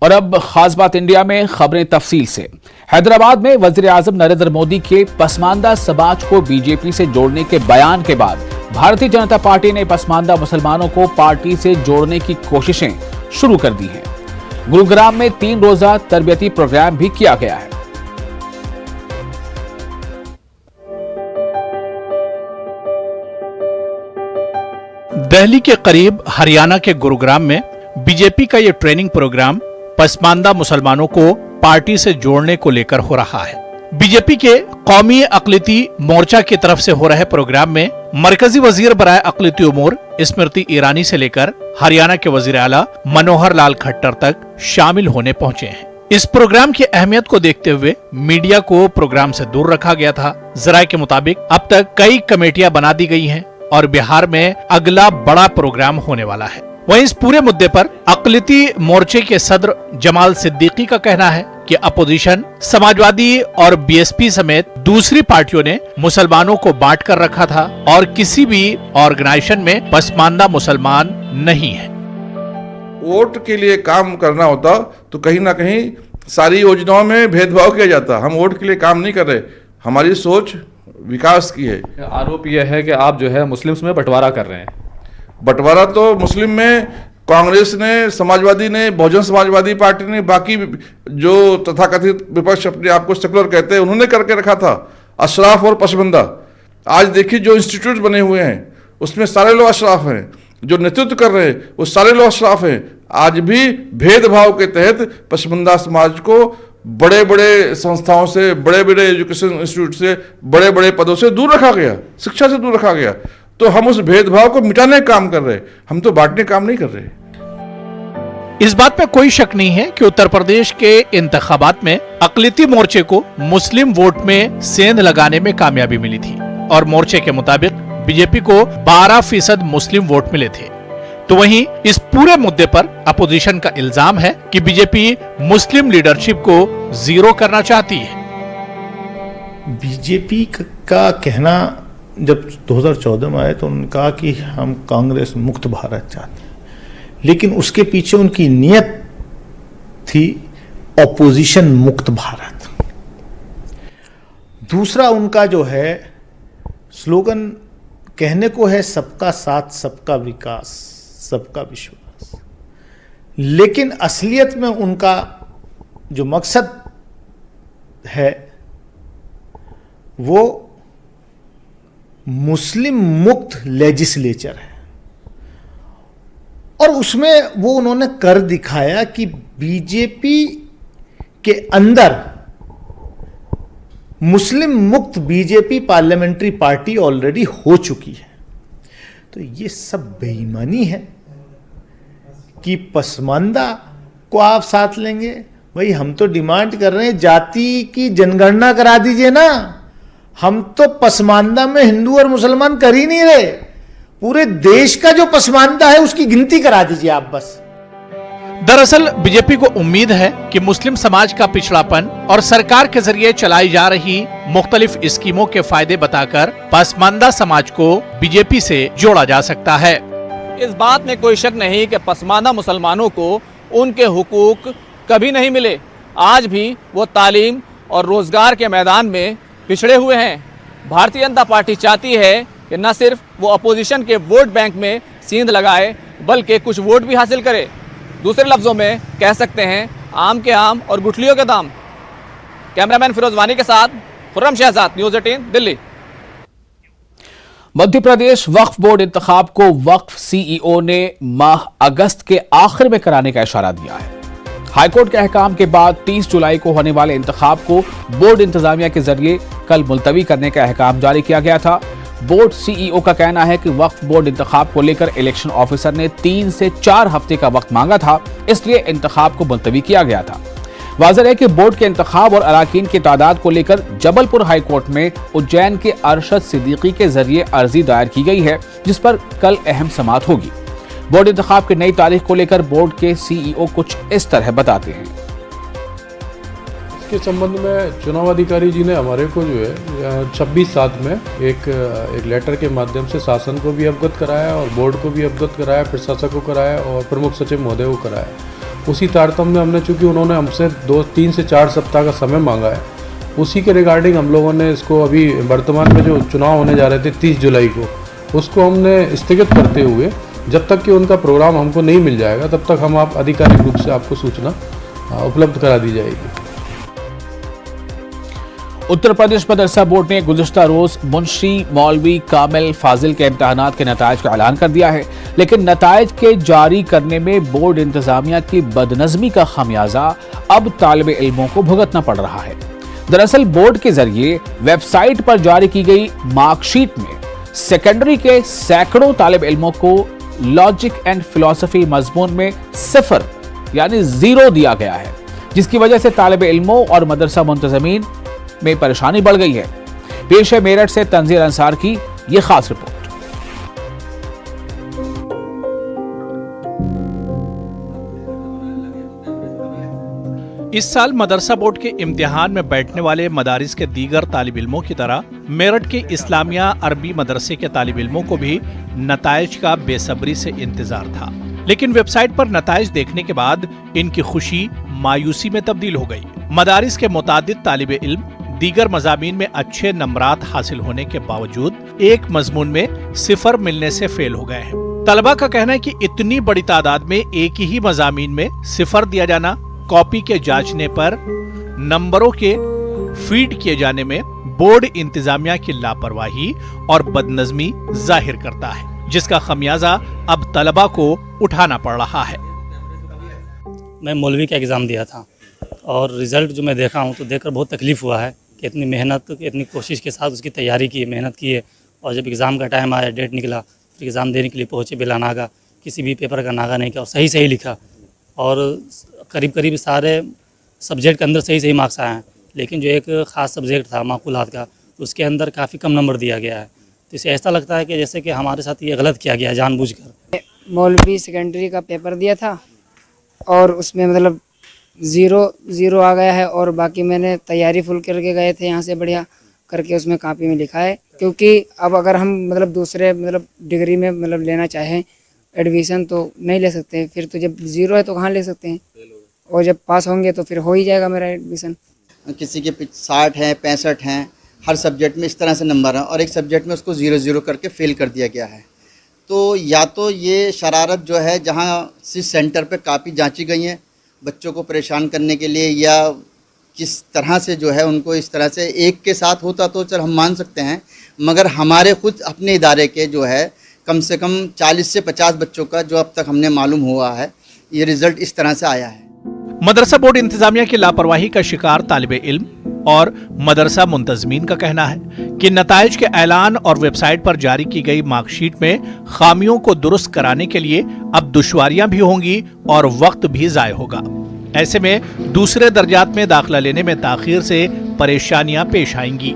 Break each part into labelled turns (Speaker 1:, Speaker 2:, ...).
Speaker 1: और अब खास बात इंडिया में खबरें तफसील से। हैदराबाद में वजीर आजम नरेंद्र मोदी के पसमानदा समाज को बीजेपी से जोड़ने के बयान के बाद भारतीय जनता पार्टी ने पसमानदा मुसलमानों को पार्टी से जोड़ने की कोशिशें शुरू कर दी हैं। गुरुग्राम में 3 रोजा तरबियती प्रोग्राम भी किया गया है।
Speaker 2: दिल्ली के करीब हरियाणा के गुरुग्राम में बीजेपी का ये ट्रेनिंग प्रोग्राम पसमानदा मुसलमानों को पार्टी से जोड़ने को लेकर हो रहा है। बीजेपी के कौमी अक़लियती मोर्चा की तरफ से हो रहे प्रोग्राम में मरकजी वजीर बराए अक़लियती उमूर स्मृति ईरानी से लेकर हरियाणा के वजीर आला मनोहर लाल खट्टर तक शामिल होने पहुंचे हैं। इस प्रोग्राम की अहमियत को देखते हुए मीडिया को प्रोग्राम से दूर रखा गया था। जराये के मुताबिक अब तक कई कमेटियां बना दी गई हैं और बिहार में अगला बड़ा प्रोग्राम होने वाला है। वहीं इस पूरे मुद्दे पर अक़लियती मोर्चे के सदर जमाल सिद्दीकी का कहना है कि अपोजिशन समाजवादी और बीएसपी समेत दूसरी पार्टियों ने मुसलमानों को बांट कर रखा था और किसी भी ऑर्गेनाइजेशन में पसमानदा मुसलमान नहीं है।
Speaker 3: वोट के लिए काम करना होता तो कहीं ना कहीं सारी योजनाओं में भेदभाव किया जाता। हम वोट के लिए काम नहीं कर रहे, हमारी सोच विकास की है।
Speaker 4: आरोप यह है कि आप जो है मुस्लिम्स में बंटवारा कर रहे हैं।
Speaker 3: बंटवारा तो मुस्लिम में कांग्रेस ने, समाजवादी ने, बहुजन समाजवादी पार्टी ने, बाकी जो तथाकथित विपक्ष अपने आप को सेकुलर कहते हैं उन्होंने करके रखा था, अशराफ और पसबंदा। आज देखिए जो इंस्टीट्यूट बने हुए हैं उसमें सारे लोग अशराफ हैं, जो नेतृत्व कर रहे हैं वो सारे लोग अशराफ हैं। आज भी भेदभाव के तहत पसबंदा समाज को बड़े बड़े संस्थाओं से, बड़े बड़े एजुकेशन इंस्टीट्यूट से, बड़े बड़े पदों से दूर रखा गया, शिक्षा से दूर रखा गया। तो हम उस भेदभाव को मिटाने का काम कर रहे हैं, हम तो बांटने काम नहीं कर रहे।
Speaker 2: इस बात में कोई शक नहीं है कि उत्तर प्रदेश के इंतखाबात में अक़लियती मोर्चे को मुस्लिम वोट में सेंध लगाने में कामयाबी मिली थी और मोर्चे के मुताबिक बीजेपी को 12% मुस्लिम वोट मिले थे। तो वहीं इस पूरे मुद्दे पर अपोजिशन का इल्जाम है कि बीजेपी मुस्लिम लीडरशिप को जीरो करना चाहती है।
Speaker 5: बीजेपी का कहना जब 2014 में आए तो उन्होंने कहा कि हम कांग्रेस मुक्त भारत चाहते हैं, लेकिन उसके पीछे उनकी नीयत थी ऑपोजिशन मुक्त भारत। दूसरा उनका जो है स्लोगन कहने को है सबका साथ, सबका विकास, सबका विश्वास, लेकिन असलियत में उनका जो मकसद है वो मुस्लिम मुक्त लेजिस्लेचर है। और उसमें वो उन्होंने कर दिखाया कि बीजेपी के अंदर मुस्लिम मुक्त बीजेपी पार्लियामेंट्री पार्टी ऑलरेडी हो चुकी है। तो ये सब बेईमानी है कि पसमानदा को आप साथ लेंगे। भाई हम तो डिमांड कर रहे हैं जाति की जनगणना करा दीजिए ना। हम तो पसमानदा में हिंदू और मुसलमान कर ही नहीं रहे, पूरे देश का जो पसमानदा है उसकी गिनती करा दीजिए आप बस।
Speaker 2: दरअसल बीजेपी को उम्मीद है कि मुस्लिम समाज का पिछड़ापन और सरकार के जरिए चलाई जा रही मुख्तलिफ स्कीमों के फायदे बताकर पसमानदा समाज को बीजेपी से जोड़ा जा सकता है।
Speaker 6: इस बात में कोई शक नहीं कि पसमानदा मुसलमानों को उनके हुकूक कभी नहीं मिले। आज भी वो तालीम और रोजगार के मैदान में पिछड़े हुए हैं। भारतीय जनता पार्टी चाहती है कि न सिर्फ वो अपोजिशन के वोट बैंक में सींध लगाए बल्कि कुछ वोट भी हासिल करे। दूसरे लफ्जों में कह सकते हैं आम के आम और गुठलियों के दाम। कैमरामैन फिरोज वानी के साथ खुर्रम शहजाद, न्यूज़ 18 दिल्ली।
Speaker 1: मध्य प्रदेश वक्फ बोर्ड इंतखाब को वक्फ सीईओ ने माह अगस्त के आखिर में कराने का इशारा दिया है। हाईकोर्ट के अहकाम के बाद 30 जुलाई को होने वाले इंतखाब को बोर्ड इंतजामिया के जरिए कल मुलतवी करने का अहकाम जारी किया गया था। बोर्ड सीईओ का कहना है कि वक्फ बोर्ड इंतखाब को लेकर इलेक्शन ऑफिसर ने 3 से 4 हफ्ते का वक्त मांगा था, इसलिए इंतखाब को मुलतवी किया गया था। वाज़ेह है कि बोर्ड के इंतखाब और अराकीन की तादाद को लेकर जबलपुर हाई कोर्ट में उज्जैन के अरशद सिद्दीकी के जरिए अर्जी दायर की गई है, जिस पर कल अहम समाअत होगी। बोर्ड इंतखाब की नई तारीख को लेकर बोर्ड के सीईओ कुछ इस तरह बताते हैं।
Speaker 7: इसके संबंध में चुनाव अधिकारी जी ने हमारे को जो है 26/7 में एक लेटर के माध्यम से शासन को भी अवगत कराया और बोर्ड को भी अवगत कराया, प्रशासक को कराया और प्रमुख सचिव महोदय को कराया। उसी तारतम्य में हमने, चूँकि उन्होंने हमसे 3 से 4 सप्ताह का समय मांगा है, उसी के रिगार्डिंग हम लोगों ने इसको अभी वर्तमान में जो चुनाव होने जा रहे थे 30 जुलाई को, उसको हमने स्थगित करते हुए जब तक कि उनका प्रोग्राम हमको नहीं मिल जाएगा तब तक हम आप आधिकारिक रूप से आपको सूचना उपलब्ध करा दी जाएगी।
Speaker 1: उत्तर प्रदेश मदरसा बोर्ड ने गुज़िश्ता रोज मुंशी मौलवी कामिल फाजिल के इम्तिहानात के नताइज का ऐलान कर दिया है, लेकिन नताइज के जारी करने में बोर्ड इंतजामिया की बदनज़मी का खमियाजा अब तालिबे इल्मों को भुगतना पड़ रहा है। दरअसल बोर्ड के जरिए वेबसाइट पर जारी की गई मार्कशीट में सेकेंडरी के सैकड़ों तालिब इल्मों को लॉजिक एंड फिलॉसफी मजमून में 0 यानी 0 दिया गया है, जिसकी वजह से तालिब इल्मों और मदरसा मुंतज़मीन में परेशानी बढ़ गई है। पेश है मेरठ से तंजीर अंसार की यह खास रिपोर्ट।
Speaker 2: इस साल मदरसा बोर्ड के इम्तिहान में बैठने वाले मदारिस के दीगर तालिब इल्मों की तरह मेरठ के इस्लामिया अरबी मदरसे के तालिब इल्मों को भी नताइज का बेसब्री से इंतजार था, लेकिन वेबसाइट पर नताइज देखने के बाद इनकी खुशी मायूसी में तब्दील हो गई। मदारिस के मुतादिद तालिब इल्म दीगर मज़ामीन में अच्छे नंबरात हासिल होने के बावजूद एक मजमून में 0 मिलने से फेल हो गए हैं। तलबा का कहना है कि इतनी बड़ी तादाद में एक ही मज़ामीन में 0 दिया जाना कॉपी के जांचने पर नंबरों के फीड किए जाने में बोर्ड इंतजामिया की लापरवाही और बदनज़मी जाहिर करता है, जिसका खमियाजा अब तलबा को उठाना पड़ रहा है।
Speaker 8: मैं मौलवी का एग्ज़ाम दिया था और रिज़ल्ट जो मैं देखा हूँ तो देखकर बहुत तकलीफ़ हुआ है कि इतनी मेहनत, इतनी कोशिश के साथ उसकी तैयारी की, मेहनत की है, और जब एग्ज़ाम का टाइम आया, डेट निकला, फिर एग्ज़ाम देने के लिए पहुँचे बिला नागा, किसी भी पेपर का नागा नहीं किया और सही सही लिखा, और करीब सारे सब्जेक्ट के अंदर सही मार्क्स आए हैं, लेकिन जो एक ख़ास सब्जेक्ट था माकुलात का, उसके अंदर काफ़ी कम नंबर दिया गया है। तो इसे ऐसा लगता है कि जैसे कि हमारे साथ ये गलत किया गया है जानबूझकर।
Speaker 9: मौलवी सेकेंडरी का पेपर दिया था और उसमें मतलब 0 आ गया है, और बाकी मैंने तैयारी फुल करके गए थे यहाँ से बढ़िया करके उसमें कॉपी में लिखा है, क्योंकि अब अगर हम मतलब दूसरे मतलब डिग्री में मतलब लेना चाहें एडमिशन तो नहीं ले सकते, फिर तो जब 0 है तो कहाँ ले सकते हैं, और जब पास होंगे तो फिर हो ही जाएगा मेरा एडमिशन।
Speaker 10: किसी के 60 हैं, 65 हैं, हर सब्जेक्ट में इस तरह से नंबर है, और एक सब्जेक्ट में उसको 0 करके फेल कर दिया गया है। तो या तो ये शरारत जो है, जहाँ जिस सेंटर पे काफ़ी जांची गई हैं बच्चों को परेशान करने के लिए, या किस तरह से जो है उनको इस तरह से एक के साथ होता तो चल हम मान सकते हैं, मगर हमारे खुद अपने इदारे के जो है कम से कम 40 से 50 बच्चों का जो अब तक हमने मालूम हुआ है, ये रिज़ल्ट इस तरह से आया है।
Speaker 2: मदरसा बोर्ड इंतजामिया की लापरवाही का शिकार तालिबे इल्म और मदरसा मुंतजमीन का कहना है कि नताइज के ऐलान और वेबसाइट पर जारी की गई मार्कशीट में खामियों को दुरुस्त कराने के लिए अब दुश्वारियां भी होंगी और वक्त भी ज़ाय होगा। ऐसे में दूसरे दर्जात में दाखिला लेने में ताखीर से परेशानियां पेश आएंगी।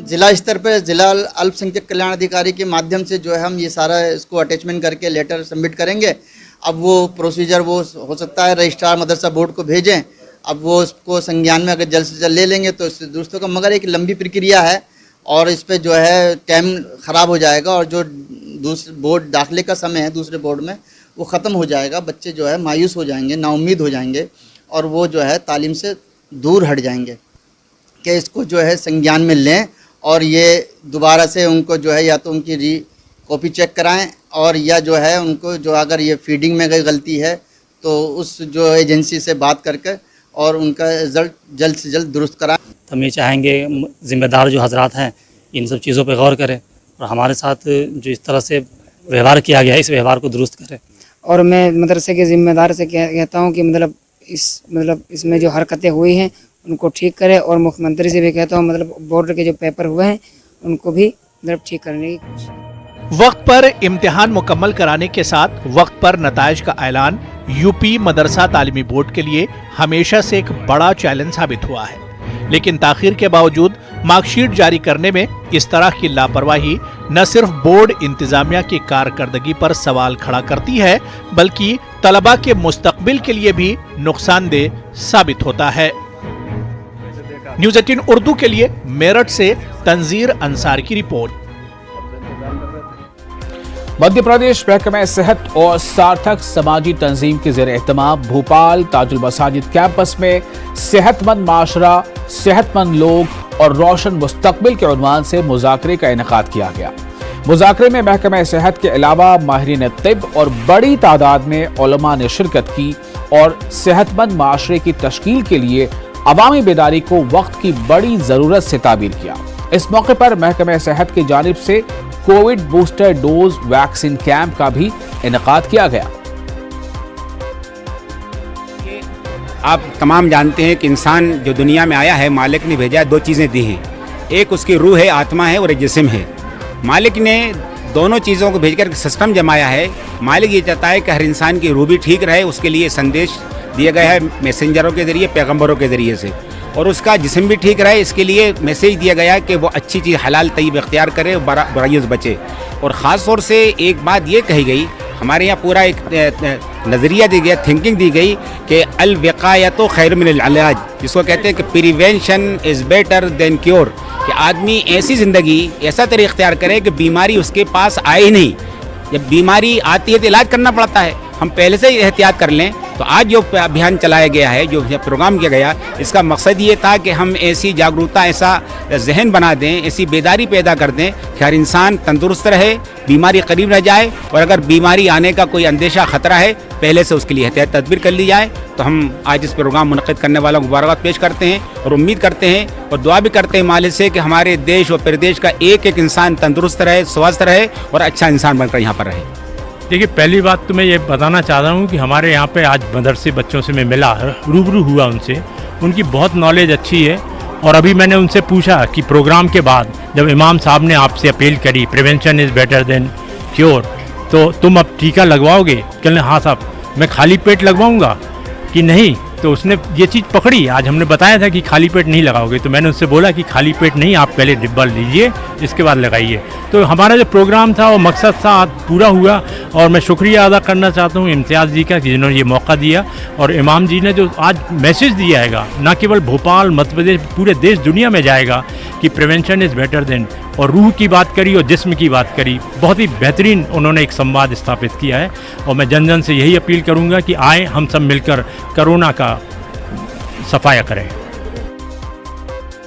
Speaker 10: जिला स्तर पर जिला अल्पसंख्यक कल्याण अधिकारी के माध्यम से जो है हम ये सारा इसको अटैचमेंट करके लेटर सबमिट करेंगे। अब वो प्रोसीजर वो हो सकता है रजिस्ट्रार मदरसा बोर्ड को भेजें, अब वो उसको संज्ञान में अगर जल्द से जल्द ले लेंगे तो इससे दोस्तों का, मगर एक लंबी प्रक्रिया है और इस पर जो है टाइम ख़राब हो जाएगा, और जो दूसरे बोर्ड दाखिले का समय है दूसरे बोर्ड में वो ख़त्म हो जाएगा। बच्चे जो है मायूस हो जाएंगे, नाउम्मीद हो जाएंगे, और वो जो है तालीम से दूर हट जाएंगे कि इसको जो है संज्ञान में लें, और ये दोबारा से उनको जो है या तो उनकी कॉपी चेक कराएं, और या जो है उनको जो अगर ये फीडिंग में कोई गलती है तो उस जो एजेंसी से बात करके और उनका रिजल्ट जल्द से जल्द दुरुस्त कराएं।
Speaker 8: हम ये चाहेंगे ज़िम्मेदार जो हजरात हैं इन सब चीज़ों पर गौर करें और हमारे साथ जो इस तरह से व्यवहार किया गया है इस व्यवहार को दुरुस्त करें।
Speaker 9: और मैं मदरसे के ज़िम्मेदार से कहता हूँ कि मतलब इसमें जो हरकतें हुई हैं उनको ठीक करें, और मुख्यमंत्री से भी कहता हूँ मतलब बोर्ड के जो पेपर हुए हैं उनको भी मतलब ठीक करने की कोशिश।
Speaker 2: वक्त पर इम्तिहान मुकम्मल कराने के साथ वक्त पर नताइज का ऐलान यूपी मदरसा तालीमी बोर्ड के लिए हमेशा से एक बड़ा चैलेंज साबित हुआ है, लेकिन ताखीर के बावजूद मार्कशीट जारी करने में इस तरह की लापरवाही न सिर्फ बोर्ड इंतजामिया की कारकर्दगी पर सवाल खड़ा करती है, बल्कि तलबा के मुस्तकबिल के लिए भी नुकसानदेह साबित होता है। न्यूज़ 18 उर्दू के लिए मेरठ से तंजीर अंसार की रिपोर्ट।
Speaker 1: मध्य प्रदेश महकमा सेहत और सार्थक समाजी तंजीम के ज़ेर एहतमाम भोपाल ताजुल मसाजिद कैंपस में सेहतमंद माशरा, सेहतमंद लोग और रोशन मुस्तकबिल के उन्वान से मुज़ाकरे का इनेकाद किया गया। मुज़ाकरे में महकमा सेहत के अलावा माहिरीन तिब और बड़ी तादाद में उलमा ने शिरकत की और सेहतमंद माशरे की तश्कील के लिए अवामी बेदारी को वक्त की बड़ी ज़रूरत से ताबीर किया। इस मौके पर महकमा सेहत की जानिब से Covid booster dose vaccine camp का भी इनेकाद किया गया।
Speaker 11: आप तमाम जानते हैं कि इंसान जो दुनिया में आया है, मालिक ने भेजा है, दो चीज़ें दी हैं, एक उसकी रूह है, आत्मा है, और एक जिस्म है। मालिक ने दोनों चीज़ों को भेजकर सिस्टम जमाया है। मालिक ये चाहता है कि हर इंसान की रूह भी ठीक रहे, उसके लिए संदेश दिया गया है मैसेंजरों के ज़रिए, पैगम्बरों के ज़रिए से, और उसका जिस्म भी ठीक रहे, इसके लिए मैसेज दिया गया कि वो अच्छी चीज़ हलाल तय्यब इख्तियार करे, बुराइयों से बचे। और ख़ास तौर से एक बात ये कही गई, हमारे यहाँ पूरा एक नज़रिया दी गया, थिंकिंग दी गई कि अल विक़ायतु खैर मिनल इलाज, जिसको कहते हैं कि prevention is better than cure, कि आदमी ऐसी ज़िंदगी, ऐसा तरीक़ा इख्तियार करे कि बीमारी उसके पास आए ही नहीं। जब बीमारी आती है तो इलाज करना पड़ता है, हम पहले से ही एहतियात कर लें। तो आज जो अभियान चलाया गया है, जो प्रोग्राम किया गया, इसका मकसद ये था कि हम ऐसी जागरूकता, ऐसा जहन बना दें, ऐसी बेदारी पैदा कर दें कि हर इंसान तंदुरुस्त रहे, बीमारी करीब न जाए, और अगर बीमारी आने का कोई अंदेशा ख़तरा है, पहले से उसके लिए एहतियात तदबीर कर ली जाए। तो हम आज इस प्रोग्राम मुनक़िद करने वालों को मुबारकबाद पेश करते हैं और उम्मीद करते हैं और दुआ भी करते हैं मालिक से कि हमारे देश और प्रदेश का एक एक इंसान तंदुरुस्त रहे, स्वस्थ रहे और अच्छा इंसान बनकर यहाँ पर रहे।
Speaker 2: देखिए, पहली बात तो मैं ये बताना चाह रहा हूँ कि हमारे यहाँ पे आज मदरसे बच्चों से मैं मिला, रूबरू हुआ उनसे, उनकी बहुत नॉलेज अच्छी है। और अभी मैंने उनसे पूछा कि प्रोग्राम के बाद जब इमाम साहब ने आपसे अपील करी prevention is better than cure, तो तुम अब टीका लगवाओगे? कहने हाँ साहब, मैं खाली पेट लगवाऊँगा कि नहीं? तो उसने ये चीज़ पकड़ी। आज हमने बताया था कि खाली पेट नहीं लगाओगे, तो मैंने उससे बोला कि खाली पेट नहीं, आप पहले डिब्बा लीजिए, इसके बाद लगाइए। तो हमारा जो प्रोग्राम था वो मकसद था, आज पूरा हुआ। और मैं शुक्रिया अदा करना चाहता हूँ इम्तियाज़ जी का कि जिन्होंने ये मौका दिया, और इमाम जी ने जो आज मैसेज दिया है, ना केवल भोपाल, मध्य प्रदेश, पूरे देश दुनिया में जाएगा कि प्रिवेंशन इज़ बेटर देन, और रूह की बात करी और जिस्म की बात करी, बहुत ही बेहतरीन उन्होंने एक संवाद स्थापित किया है। और मैं जन जन से यही अपील करूँगा कि आए हम सब मिलकर कोरोना का सफाया करें।